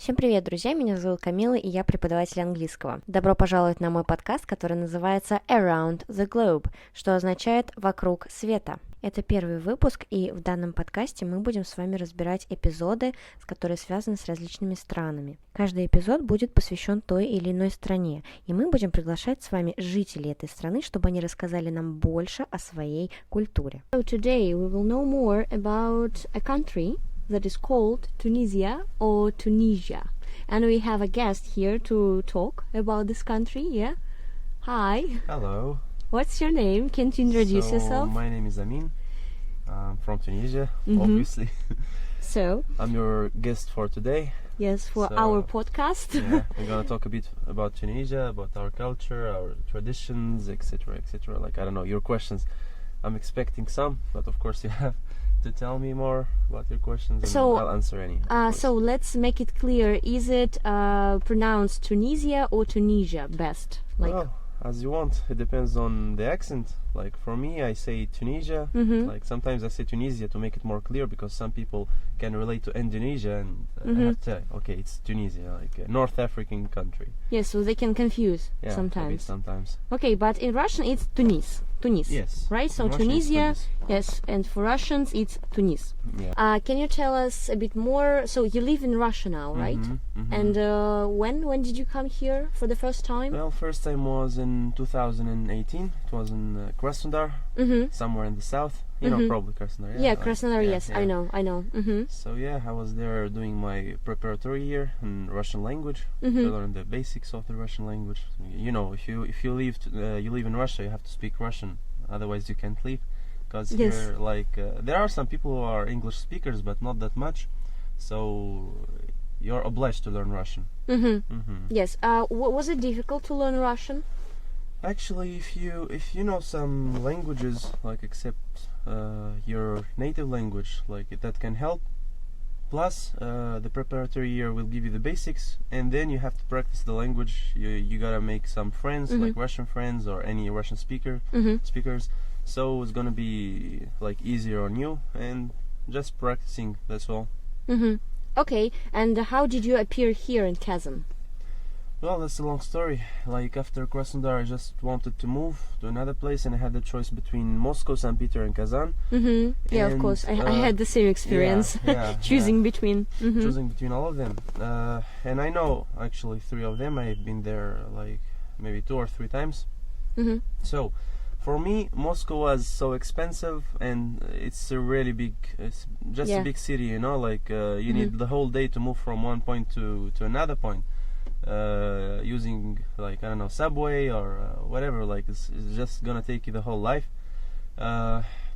Всем привет, друзья, меня зовут Камила, и я преподаватель английского. Добро пожаловать на мой подкаст, который называется Around the Globe, что означает «вокруг света». Это первый выпуск, и в данном подкасте мы будем с вами разбирать эпизоды, которые связаны с различными странами. Каждый эпизод будет посвящен той или иной стране, и мы будем приглашать с вами жителей этой страны, чтобы они рассказали нам больше о своей культуре. So today we will know more about a country that is called Tunisia or Tunisia. And we have a guest here to talk about this country, yeah? Hi. Hello. What's your name? Can you introduce yourself? My name is Amine. I'm from Tunisia, obviously. So? I'm your guest for today. Yes, for our podcast. Yeah, we're gonna talk a bit about Tunisia, about our culture, our traditions, etc., etc. Like, I don't know, your questions. I'm expecting some, but of course you have to tell me more about your questions, and I'll answer any. So let's make it clear. Is it pronounced Tunisia or Tunisia best? Like, well, as you want. It depends on the accent. Like for me, I say Tunisia. Like sometimes I say Tunisia to make it more clear, because some people can relate to Indonesia, and I have to tell, okay, it's Tunisia, like a North African country. yes, so they can confuse Yeah, maybe sometimes. Okay, but in Russian it's Tunis. Yes. Right? So In Russian it's Tunisia, Tunis. yes, and for Russians it's Tunis. Yeah. Can you tell us a bit more? So you live in Russia now, right? And when did you come here for the first time? Well, first time was in 2018. It was in Krasnodar, somewhere in the south. You know, probably Krasnodar. Yeah, Krasnodar, yes, I know. So yeah, I was there doing my preparatory year in Russian language to learn the basics of the Russian language. You know, if you live in Russia, you have to speak Russian. Otherwise, you can't leave. Because here, like, there are some people who are English speakers, but not that much. So you're obliged to learn Russian. Yes. Was it difficult to learn Russian? Actually, if you know some languages, like except your native language, like that can help. Plus, the preparatory year will give you the basics, and then you have to practice the language. You gotta make some friends, like Russian friends or any Russian speakers. So it's gonna be like easier on you, and just practicing. That's all. Okay. And how did you appear here in Kazan? Well, that's a long story. Like after Krasnodar, I just wanted to move to another place, and I had the choice between Moscow, St. Peter, and Kazan. Yeah, of course. I had the same experience. Choosing between. Choosing between all of them. And I know actually 3 of them. I've been there like maybe 2 or 3 times. So for me, Moscow was so expensive, and it's a really big. It's just a big city, you know. Like you need the whole day to move from one point to another point. Using, like, I don't know, subway or whatever, like it's just gonna take you the whole life.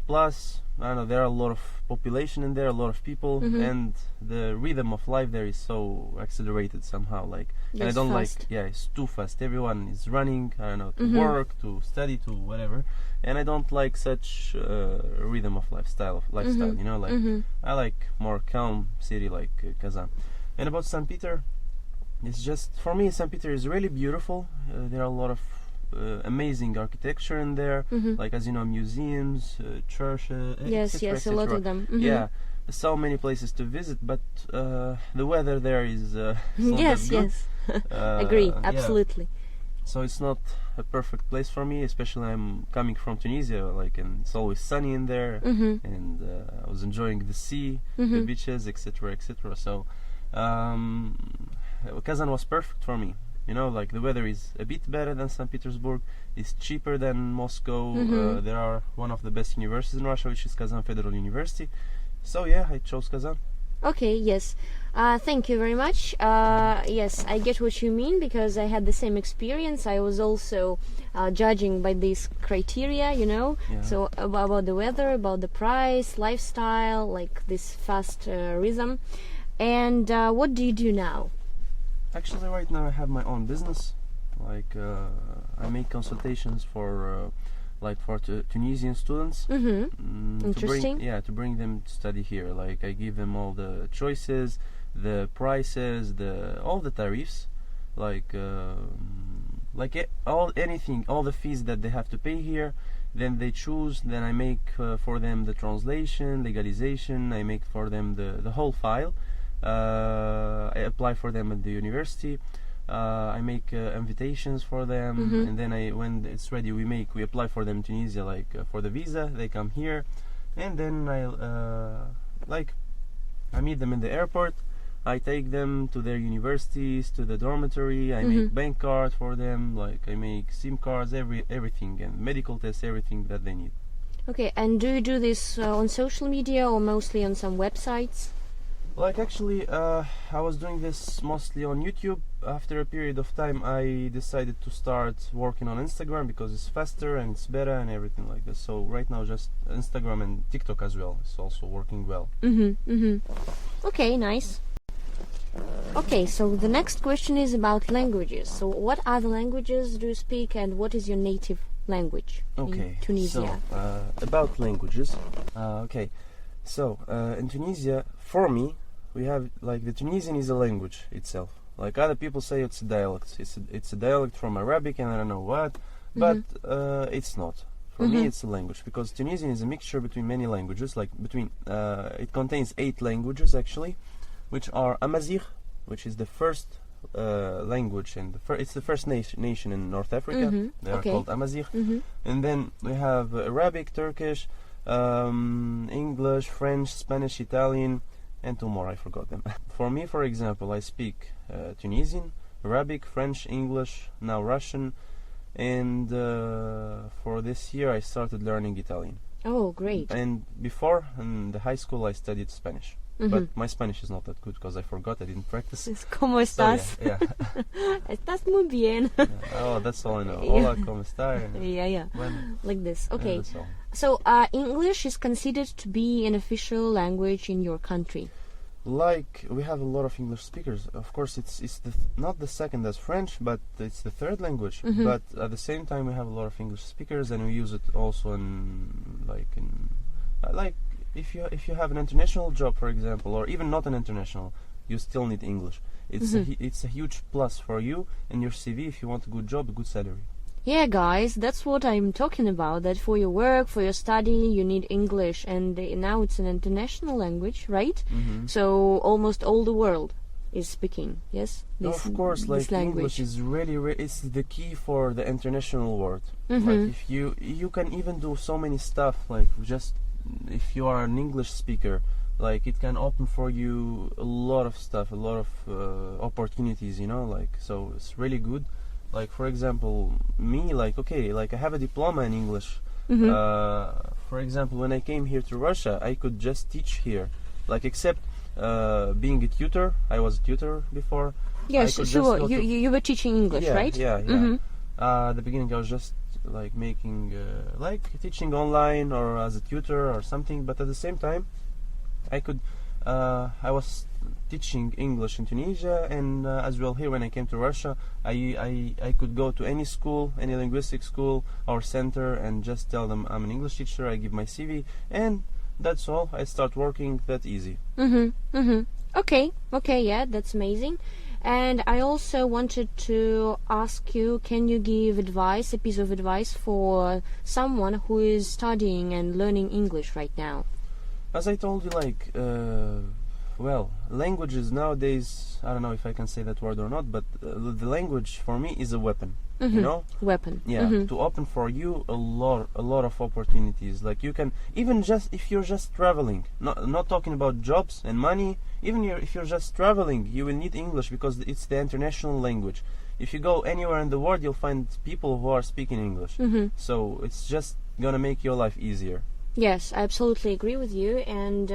Plus, I don't know, there are a lot of population in there, a lot of people, and the rhythm of life there is so accelerated somehow, like, and I don't fast. it's too fast. Everyone is running, I don't know, to work, to study, to whatever, and I don't like such rhythm of lifestyle, you know, like I like more calm city like Kazan. And about St. Peter, it's just, for me, St. Peter is really beautiful. There are a lot of amazing architecture in there, like, as you know, museums, churches, Yes, a lot of them. Yeah, so many places to visit, but the weather there is not Yes, that good. Agree, absolutely. So it's not a perfect place for me, especially I'm coming from Tunisia, like, and it's always sunny in there, and I was enjoying the sea, the beaches, etc., etc. So Kazan was perfect for me. You know, like, the weather is a bit better than St. Petersburg. It's cheaper than Moscow. There are one of the best universities in Russia, which is Kazan Federal University. So yeah, I chose Kazan. Okay, yes. Thank you very much. Yes, I get what you mean, because I had the same experience. I was also judging by these criteria, you know. Yeah. So about the weather, about the price, lifestyle, like this fast rhythm. And what do you do now? Actually, right now I have my own business. Like, I make consultations for Tunisian students. Interesting. To bring them to study here. Like, I give them all the choices, the prices, all the tariffs, all the fees that they have to pay here. Then they choose. Then I make for them the translation, legalization. I make for them the whole file. I apply for them at the university. I make invitations for them, and then when it's ready, we apply for them in Tunisia, for the visa. They come here, and then I meet them in the airport. I take them to their universities, to the dormitory. I make bank cards for them. I make SIM cards, everything, and medical tests, everything that they need. Okay, and do you do this on social media or mostly on some websites? Actually, I was doing this mostly on YouTube. After a period of time, I decided to start working on Instagram because it's faster and it's better and everything like this. So right now, just Instagram and TikTok as well. It's also working well. Okay, nice. Okay, so the next question is about languages. So what other languages do you speak, and what is your native language in Tunisia? So, about languages. So, in Tunisia, for me, we have, the Tunisian is a language itself. Other people say it's a dialect. It's a dialect from Arabic and I don't know what, but it's not. For me, it's a language, because Tunisian is a mixture between many languages. It contains 8 languages, actually, which are Amazigh, which is the first language, and it's the first nation in North Africa. They are called Amazigh. And then we have Arabic, Turkish, English, French, Spanish, Italian, and 2 more, I forgot them. For me, for example, I speak Tunisian, Arabic, French, English, now Russian, and for this year I started learning Italian. Oh, great. And before, in the high school, I studied Spanish. But my Spanish is not that good because I forgot, I didn't practice. ¿Cómo estás? So, yeah. Estás muy bien. Oh, that's all I know. Hola, ¿cómo está? Yeah. Bueno. Like this. Okay. Yeah, so, English is considered to be an official language in your country. We have a lot of English speakers. Of course, it's not the second as French, but it's the third language. But at the same time, we have a lot of English speakers, and we use it also if you have an international job, for example, or even not an international, you still need English. It's a huge plus for you and your CV if you want a good job, a good salary. Yeah, guys, that's what I'm talking about, that for your work, for your study, you need English, and now it's an international language, right? So almost all the world is speaking, yes? Of course, this language. English is really, it's the key for the international world. If you can even do so many stuff, just if you are an English speaker, it can open for you a lot of stuff, a lot of opportunities, so it's really good. For example, me, I have a diploma in English. For example, when I came here to Russia, I could just teach here, except being a tutor. I was a tutor before. Yes, sure. You were teaching English, right? Yeah. At the beginning, I was just making teaching online or as a tutor or something. But at the same time, I was teaching English in Tunisia, and as well here when I came to Russia, I could go to any school, any linguistic school or center, and just tell them I'm an English teacher. I give my CV, and that's all. I start working that easy. Okay, yeah, that's amazing. And I also wanted to ask you, can you give a piece of advice for someone who is studying and learning English right now? As I told you, languages nowadays, I don't know if I can say that word or not, but the language for me is a weapon. Weapon. Yeah, to open for you a lot of opportunities. You can, even just if you're just traveling, not talking about jobs and money, even if you're just traveling, you will need English because it's the international language. If you go anywhere in the world, you'll find people who are speaking English. So it's just gonna make your life easier. Yes, I absolutely agree with you, and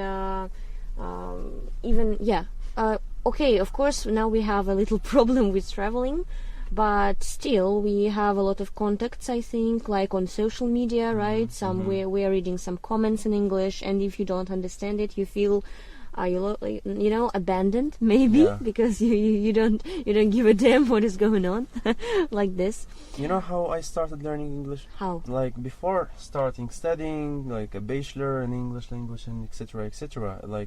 okay, of course, now we have a little problem with traveling, but still we have a lot of contacts, I think, on social media, right? We are reading some comments in English, and if you don't understand it, you feel abandoned, maybe, because you don't give a damn what is going on. Like this. You know how I started learning English? How? Before starting studying a bachelor in English language and etc.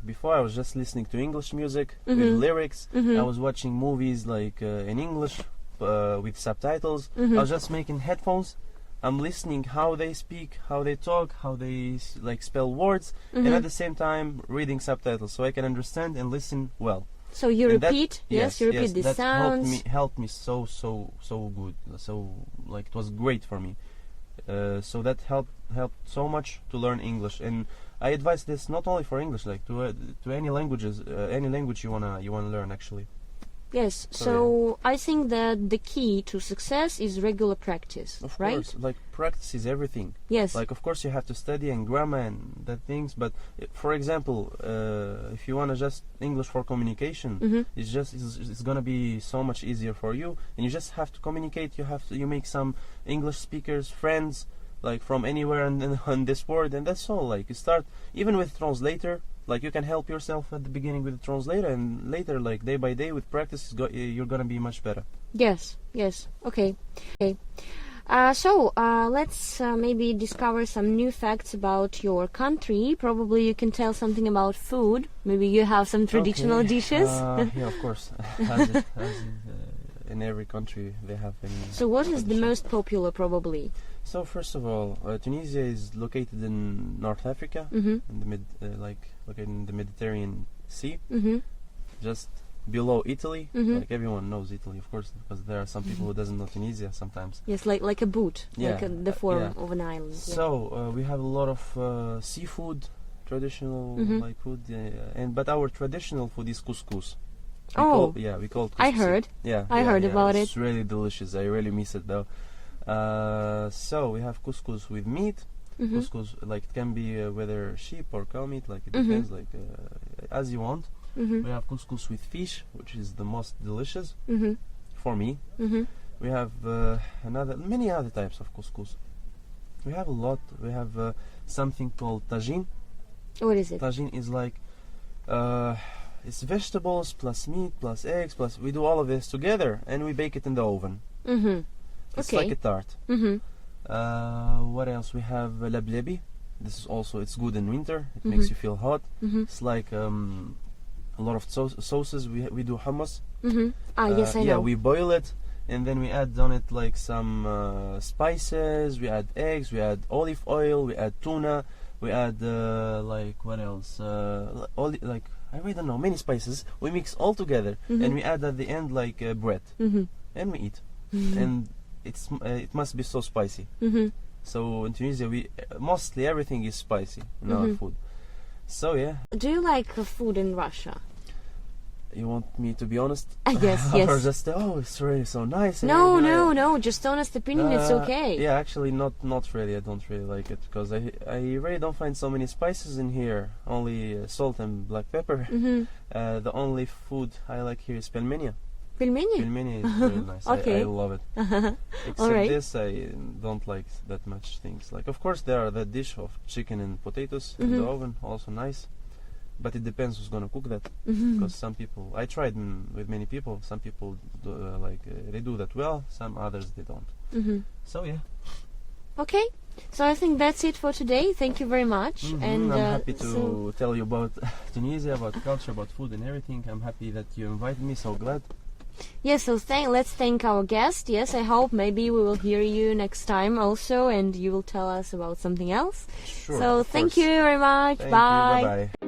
Before, I was just listening to English music with lyrics. I was watching movies in English with subtitles. I was just making headphones. I'm listening how they speak, how they talk, how they spell words, and at the same time reading subtitles so I can understand and listen well. So you And repeat, you repeat the that sounds. helped me so good. So like it was great for me. So that helped so much to learn English, and I advise this not only for English, like to any languages, any language you wanna learn actually. Yes, so I think that the key to success is regular practice, Of right? course, like practice is everything. Yes. Like of course you have to study and grammar and that things, but for example, if you wanna just English for communication, it's gonna be so much easier for you, and you just have to communicate. You make some English speakers friends, like from anywhere in this world, and that's all. Like you start even with translator. Like you can help yourself at the beginning with the translator, and later, like day by day with practice, you're gonna be much better. Yes. Okay. So let's maybe discover some new facts about your country. Probably you can tell something about food. Maybe you have some traditional dishes. Yeah, of course. In every country they have. So what is the most popular, probably? So first of all, Tunisia is located in North Africa, in the located in the Mediterranean Sea, just below Italy. Like everyone knows Italy, of course, because there are some people who doesn't know Tunisia sometimes. Yes, like a boot, like the form of an island. So we have a lot of seafood, traditional like food, but our traditional food is couscous. We call it couscous. I heard. I heard about it. It's really delicious. I really miss it though. So we have couscous with meat. Couscous, like it can be whether sheep or cow meat, like it depends, like as you want. We have couscous with fish, which is the most delicious for me. We have many other types of couscous. We have a lot. We have something called tagine. What is it? Tagine is like it's vegetables plus meat plus eggs plus we do all of this together and we bake it in the oven. It's like a tart. What else? We have lablebi. This is also, it's good in winter. It makes you feel hot. It's like a lot of sauces. We do hummus. Yes, I know. Yeah, we boil it and then we add on it like some spices. We add eggs. We add olive oil. We add tuna. We add like what else? I really don't know, many spices. We mix all together and we add at the end like bread and we eat. And it must be so spicy. So in Tunisia, mostly everything is spicy in our food. So yeah. Do you like food in Russia? You want me to be honest? Yes. Or just it's really so nice. No. Just honest opinion. It's okay. Yeah, actually, not really. I don't really like it because I really don't find so many spices in here. Only salt and black pepper. The only food I like here is pelmeni. Pelmeni is really nice. Okay. I love it. Except this, I don't like that much things. Like, of course, there are the dish of chicken and potatoes in the oven, also nice. But it depends who's gonna cook that. Because some people, I tried with many people. Some people they do that well. Some others they don't. So yeah. Okay. So I think that's it for today. Thank you very much. And I'm happy to tell you about Tunisia, about culture, about food and everything. I'm happy that you invited me. So glad. Yes, so let's thank our guest. Yes, I hope maybe we will hear you next time also, and you will tell us about something else. Sure. So thank you very much. Thank Bye. you. Bye-bye.